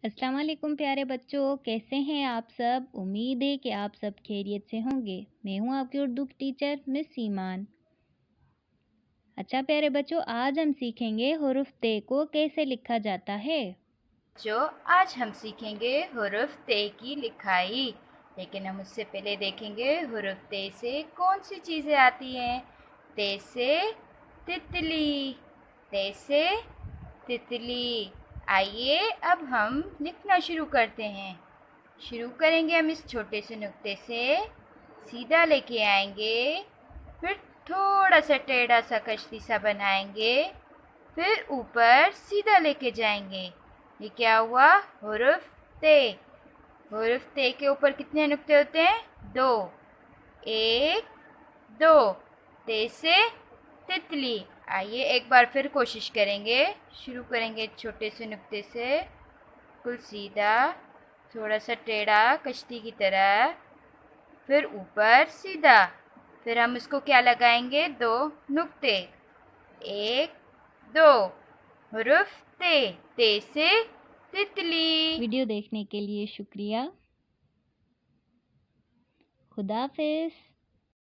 अस्सलाम वालेकुम प्यारे बच्चों, कैसे हैं आप सब? उम्मीद है कि आप सब खैरियत से होंगे। मैं हूं आपकी उर्दू की टीचर मिस ईमान। अच्छा प्यारे बच्चों, आज हम सीखेंगे हुरूफ ते को कैसे लिखा जाता है। जो आज हम सीखेंगे हुरूफ ते की लिखाई। लेकिन हम उससे पहले देखेंगे हुरूफ ते से कौन सी चीज़ें आती हैं। ते से तितली, ते से तितली। आइए अब हम लिखना शुरू करते हैं। शुरू करेंगे हम इस छोटे से नुक्ते से, सीधा लेके आएंगे, फिर थोड़ा सा टेढ़ा सा कश्ती सा बनाएंगे, फिर ऊपर सीधा लेके जाएंगे। ये क्या हुआ? हुरूफ ते। हुरूफ ते के ऊपर कितने नुक्ते होते हैं? दो। एक, दो। ते से तितली। आइए एक बार फिर कोशिश करेंगे। शुरू करेंगे छोटे से नुक्ते से, बिल्कुल सीधा, थोड़ा सा टेढ़ा कश्ती की तरह, फिर ऊपर सीधा, फिर हम इसको क्या लगाएंगे? दो नुक्ते। एक, दो। हुरूफ ते। ते से तितली। वीडियो देखने के लिए शुक्रिया। खुदा हाफिज।